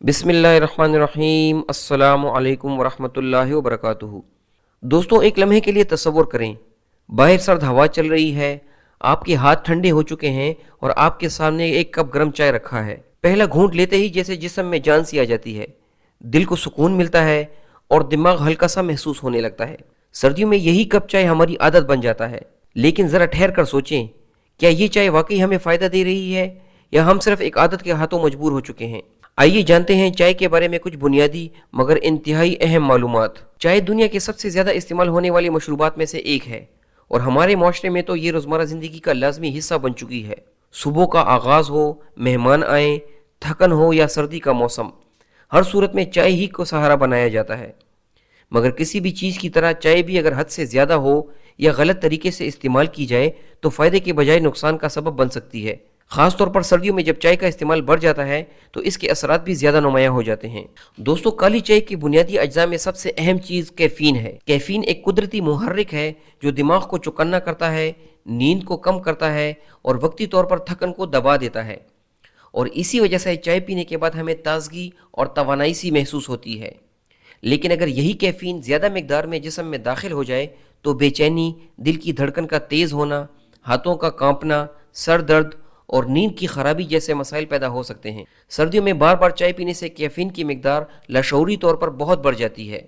بسم اللہ الرحمن الرحیم۔ السلام علیکم ورحمۃ اللہ وبرکاتہ۔ دوستوں، ایک لمحے کے لیے تصور کریں، باہر سرد ہوا چل رہی ہے، آپ کے ہاتھ ٹھنڈے ہو چکے ہیں اور آپ کے سامنے ایک کپ گرم چائے رکھا ہے۔ پہلا گھونٹ لیتے ہی جیسے جسم میں جان سی آ جاتی ہے، دل کو سکون ملتا ہے اور دماغ ہلکا سا محسوس ہونے لگتا ہے۔ سردیوں میں یہی کپ چائے ہماری عادت بن جاتا ہے، لیکن ذرا ٹھہر کر سوچیں، کیا یہ چائے واقعی ہمیں فائدہ دے رہی ہے یا ہم صرف ایک عادت کے ہاتھوں مجبور ہو چکے ہیں؟ آئیے جانتے ہیں چائے کے بارے میں کچھ بنیادی مگر انتہائی اہم معلومات۔ چائے دنیا کے سب سے زیادہ استعمال ہونے والی مشروبات میں سے ایک ہے اور ہمارے معاشرے میں تو یہ روزمرہ زندگی کا لازمی حصہ بن چکی ہے۔ صبح کا آغاز ہو، مہمان آئیں، تھکن ہو یا سردی کا موسم، ہر صورت میں چائے ہی کو سہارا بنایا جاتا ہے۔ مگر کسی بھی چیز کی طرح چائے بھی اگر حد سے زیادہ ہو یا غلط طریقے سے استعمال کی جائے تو فائدے کے بجائے نقصان کا سبب بن سکتی ہے۔ خاص طور پر سردیوں میں جب چائے کا استعمال بڑھ جاتا ہے تو اس کے اثرات بھی زیادہ نمایاں ہو جاتے ہیں۔ دوستو، کالی چائے کی بنیادی اجزاء میں سب سے اہم چیز کیفین ہے۔ کیفین ایک قدرتی محرک ہے جو دماغ کو چوکنا کرتا ہے، نیند کو کم کرتا ہے اور وقتی طور پر تھکن کو دبا دیتا ہے، اور اسی وجہ سے چائے پینے کے بعد ہمیں تازگی اور توانائی سی محسوس ہوتی ہے۔ لیکن اگر یہی کیفین زیادہ مقدار میں جسم میں داخل ہو جائے تو بے چینی، دل کی دھڑکن کا تیز ہونا، ہاتھوں کا کانپنا، سر درد اور نیند کی خرابی جیسے مسائل پیدا ہو سکتے ہیں۔ سردیوں میں بار بار چائے پینے سے کیفین کی مقدار لاشعوری طور پر بہت بڑھ جاتی ہے۔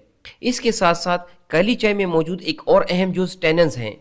اس کے ساتھ ساتھ کالی چائے میں موجود ایک اور اہم جز ٹیننز ہیں۔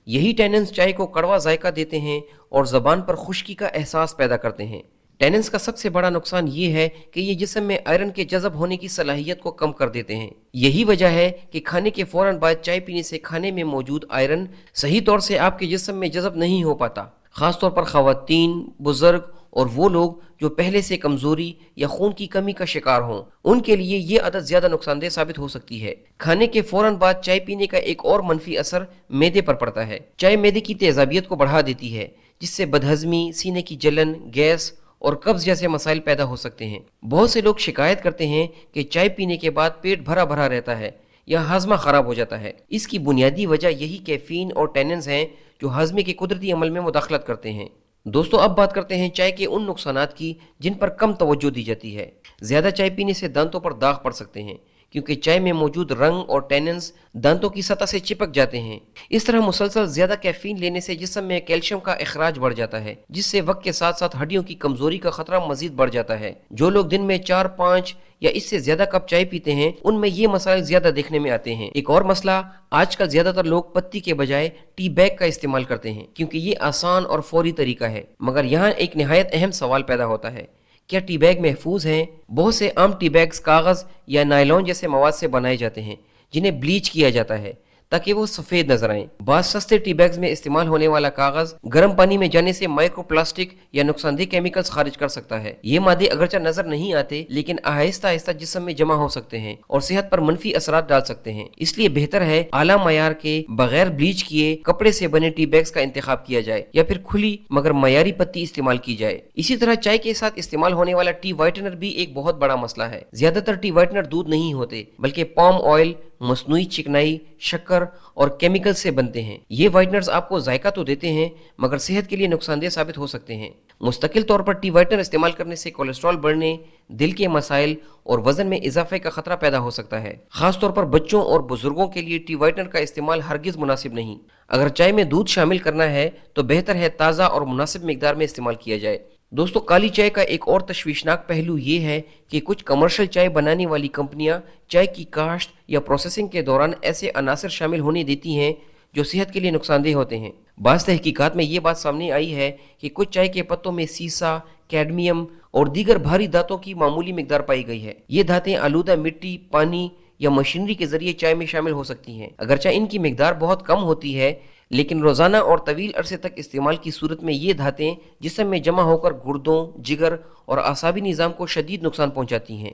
یہی ٹیننز چائے کو کڑوا ذائقہ دیتے ہیں اور زبان پر خشکی کا احساس پیدا کرتے ہیں۔ ٹیننز کا سب سے بڑا نقصان یہ ہے کہ یہ جسم میں آئرن کے جذب ہونے کی صلاحیت کو کم کر دیتے ہیں۔ یہی وجہ ہے کہ کھانے کے فوراً بعد چائے پینے سے کھانے میں موجود آئرن صحیح طور سے آپ کے جسم میں جذب نہیں ہو پاتا۔ خاص طور پر خواتین، بزرگ اور وہ لوگ جو پہلے سے کمزوری یا خون کی کمی کا شکار ہوں، ان کے لیے یہ عادت زیادہ نقصان دہ ثابت ہو سکتی ہے۔ کھانے کے فوراً بعد چائے پینے کا ایک اور منفی اثر معدے پر پڑتا ہے۔ چائے معدے کی تیزابیت کو بڑھا دیتی ہے، جس سے بدہضمی، سینے کی جلن، گیس اور قبض جیسے مسائل پیدا ہو سکتے ہیں۔ بہت سے لوگ شکایت کرتے ہیں کہ چائے پینے کے بعد پیٹ بھرا بھرا رہتا ہے یا ہاضمہ خراب ہو جاتا ہے۔ اس کی بنیادی وجہ یہی کیفین اور ٹیننز ہیں جو ہاضمے کے قدرتی عمل میں مداخلت کرتے ہیں۔ دوستو، اب بات کرتے ہیں چائے کے ان نقصانات کی جن پر کم توجہ دی جاتی ہے۔ زیادہ چائے پینے سے دانتوں پر داغ پڑ سکتے ہیں، کیونکہ چائے میں موجود رنگ اور ٹیننز دانتوں کی سطح سے چپک جاتے ہیں۔ اس طرح مسلسل زیادہ کیفین لینے سے جسم میں کیلشیم کا اخراج بڑھ جاتا ہے، جس سے وقت کے ساتھ ساتھ ہڈیوں کی کمزوری کا خطرہ مزید بڑھ جاتا ہے۔ جو لوگ دن میں 4، 5 یا اس سے زیادہ کپ چائے پیتے ہیں، ان میں یہ مسائل زیادہ دیکھنے میں آتے ہیں۔ ایک اور مسئلہ، آج کل زیادہ تر لوگ پتی کے بجائے ٹی بیگ کا استعمال کرتے ہیں، کیونکہ یہ آسان اور فوری طریقہ ہے۔ مگر یہاں ایک نہایت اہم سوال پیدا ہوتا ہے، کیا ٹی بیگ محفوظ ہیں؟ بہت سے عام ٹی بیگز کاغذ یا نائلون جیسے مواد سے بنائے جاتے ہیں، جنہیں بلیچ کیا جاتا ہے تاکہ وہ سفید نظر آئیں۔ بعض سستے ٹی بیگز میں استعمال ہونے والا کاغذ گرم پانی میں جانے سے مائکرو پلاسٹک یا نقصان دہ کیمیکلز خارج کر سکتا ہے۔ یہ مادے اگرچہ نظر نہیں آتے، لیکن آہستہ آہستہ جسم میں جمع ہو سکتے ہیں اور صحت پر منفی اثرات ڈال سکتے ہیں۔ اس لیے بہتر ہے اعلیٰ معیار کے بغیر بلیچ کیے کپڑے سے بنے ٹی بیگز کا انتخاب کیا جائے یا پھر کھلی مگر معیاری پتی استعمال کی جائے۔ اسی طرح چائے کے ساتھ استعمال ہونے والا ٹی وائٹنر بھی ایک بہت بڑا مسئلہ ہے۔ زیادہ تر ٹی وائٹنر دودھ نہیں ہوتے، بلکہ پام آئل، مصنوعی چکنائی، شکر اور کیمیکل سے بنتے ہیں۔ یہ وائٹنرز آپ کو ذائقہ تو دیتے ہیں مگر صحت کے لیے نقصان دہ ثابت ہو سکتے ہیں۔ مستقل طور پر ٹی وائٹنر استعمال کرنے سے کولیسٹرول بڑھنے، دل کے مسائل اور وزن میں اضافے کا خطرہ پیدا ہو سکتا ہے۔ خاص طور پر بچوں اور بزرگوں کے لیے ٹی وائٹنر کا استعمال ہرگز مناسب نہیں۔ اگر چائے میں دودھ شامل کرنا ہے تو بہتر ہے تازہ اور مناسب مقدار میں استعمال کیا جائے۔ دوستو، کالی چائے کا ایک اور تشویشناک پہلو یہ ہے کہ کچھ کمرشل چائے بنانے والی کمپنیاں چائے کی کاشت یا پروسیسنگ کے دوران ایسے عناصر شامل ہونے دیتی ہیں جو صحت کے لیے نقصان دہ ہوتے ہیں۔ بعض تحقیقات میں یہ بات سامنے آئی ہے کہ کچھ چائے کے پتوں میں سیسا، کیڈمیم اور دیگر بھاری دھاتوں کی معمولی مقدار پائی گئی ہے۔ یہ دھاتیں آلودہ مٹی، پانی یا مشینری کے ذریعے چائے میں شامل ہو سکتی ہیں۔ اگرچہ ان کی مقدار بہت کم ہوتی ہے، لیکن روزانہ اور طویل عرصے تک استعمال کی صورت میں یہ دھاتیں جسم میں جمع ہو کر گردوں، جگر اور اعصابی نظام کو شدید نقصان پہنچاتی ہیں۔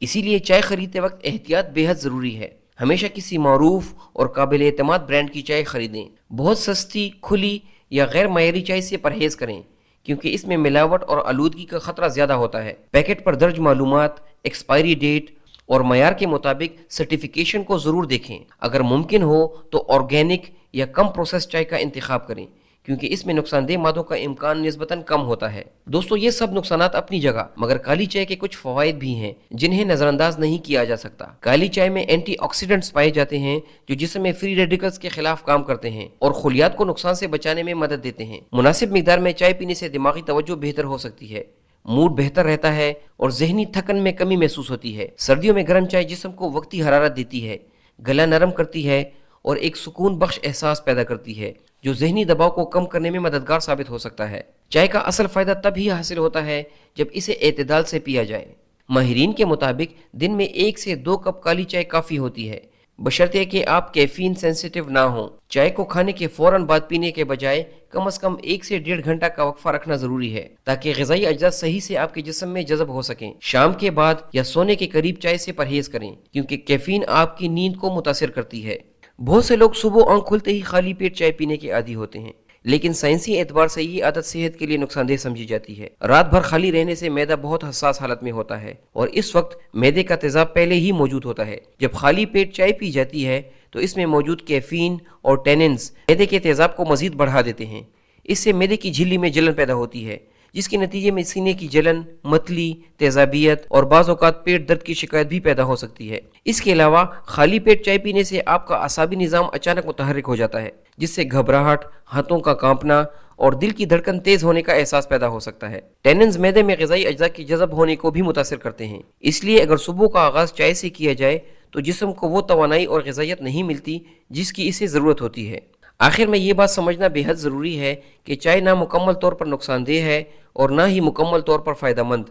اسی لیے چائے خریدتے وقت احتیاط بے حد ضروری ہے۔ ہمیشہ کسی معروف اور قابل اعتماد برانڈ کی چائے خریدیں۔ بہت سستی، کھلی یا غیر معیاری چائے سے پرہیز کریں، کیونکہ اس میں ملاوٹ اور آلودگی کا خطرہ زیادہ ہوتا ہے۔ پیکٹ پر درج معلومات، ایکسپائری ڈیٹ اور معیار کے مطابق سرٹیفیکیشن کو ضرور دیکھیں۔ اگر ممکن ہو تو آرگینک یا کم پروسیس چائے کا انتخاب کریں، کیونکہ اس میں نقصان دہ مادوں کا امکان نسبتاً کم ہوتا ہے۔ دوستو یہ سب نقصانات اپنی جگہ، مگر کالی چائے کے کچھ فوائد بھی ہیں جنہیں نظر انداز نہیں کیا جا سکتا۔ کالی چائے میں اینٹی آکسیڈنٹس پائے جاتے ہیں جو جسم میں فری ریڈیکلز کے خلاف کام کرتے ہیں اور خلیات کو نقصان سے بچانے میں مدد دیتے ہیں۔ مناسب مقدار میں چائے پینے سے دماغی توجہ بہتر ہو سکتی ہے، موڈ بہتر رہتا ہے اور ذہنی تھکن میں کمی محسوس ہوتی ہے۔ سردیوں میں گرم چائے جسم کو وقتی حرارت دیتی ہے، گلا نرم کرتی ہے اور ایک سکون بخش احساس پیدا کرتی ہے جو ذہنی دباؤ کو کم کرنے میں مددگار ثابت ہو سکتا ہے۔ چائے کا اصل فائدہ تب ہی حاصل ہوتا ہے جب اسے اعتدال سے پیا جائے۔ ماہرین کے مطابق دن میں 1 سے 2 کپ کالی چائے کافی ہوتی ہے، بشرطے کہ آپ کیفین سینسیٹیو نہ ہوں۔ چائے کو کھانے کے فوراً بعد پینے کے بجائے کم از کم 1 سے 1.5 گھنٹہ کا وقفہ رکھنا ضروری ہے تاکہ غذائی اجزاء صحیح سے آپ کے جسم میں جذب ہو سکیں۔ شام کے بعد یا سونے کے قریب چائے سے پرہیز کریں کیونکہ کیفین آپ کی نیند کو متاثر کرتی ہے۔ بہت سے لوگ صبح آنکھ کھلتے ہی خالی پیٹ چائے پینے کے عادی ہوتے ہیں، لیکن سائنسی اعتبار سے یہ عادت صحت کے لیے نقصان دہ سمجھی جاتی ہے۔ رات بھر خالی رہنے سے معدہ بہت حساس حالت میں ہوتا ہے اور اس وقت معدے کا تیزاب پہلے ہی موجود ہوتا ہے۔ جب خالی پیٹ چائے پی جاتی ہے تو اس میں موجود کیفین اور ٹیننز معدے کے تیزاب کو مزید بڑھا دیتے ہیں۔ اس سے معدے کی جھلی میں جلن پیدا ہوتی ہے جس کے نتیجے میں سینے کی جلن، متلی، تیزابیت اور بعض اوقات پیٹ درد کی شکایت بھی پیدا ہو سکتی ہے۔ اس کے علاوہ خالی پیٹ چائے پینے سے آپ کا اعصابی نظام اچانک متحرک ہو جاتا ہے جس سے گھبراہٹ، ہاتھوں کا کانپنا اور دل کی دھڑکن تیز ہونے کا احساس پیدا ہو سکتا ہے۔ ٹیننز معدے میں غذائی اجزاء کی جذب ہونے کو بھی متاثر کرتے ہیں، اس لیے اگر صبح کا آغاز چائے سے کیا جائے تو جسم کو وہ توانائی اور غذائیت نہیں ملتی جس کی اسے ضرورت ہوتی ہے۔ آخر میں یہ بات سمجھنا بے حد ضروری ہے کہ چائے نہ مکمل طور پر نقصان دہ ہے اور نہ ہی مکمل طور پر فائدہ مند۔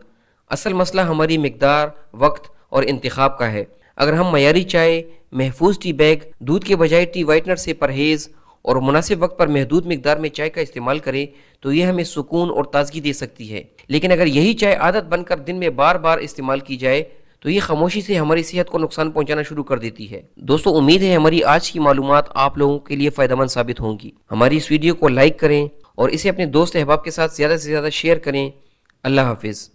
اصل مسئلہ ہماری مقدار، وقت اور انتخاب کا ہے۔ اگر ہم معیاری چائے، محفوظ ٹی بیگ، دودھ کے بجائے ٹی وائٹنر سے پرہیز اور مناسب وقت پر محدود مقدار میں چائے کا استعمال کریں تو یہ ہمیں سکون اور تازگی دے سکتی ہے، لیکن اگر یہی چائے عادت بن کر دن میں بار بار استعمال کی جائے تو یہ خاموشی سے ہماری صحت کو نقصان پہنچانا شروع کر دیتی ہے۔ دوستو امید ہے ہماری آج کی معلومات آپ لوگوں کے لیے فائدہ مند ثابت ہوں گی۔ ہماری اس ویڈیو کو لائک کریں اور اسے اپنے دوست احباب کے ساتھ زیادہ سے زیادہ شیئر کریں۔ اللہ حافظ۔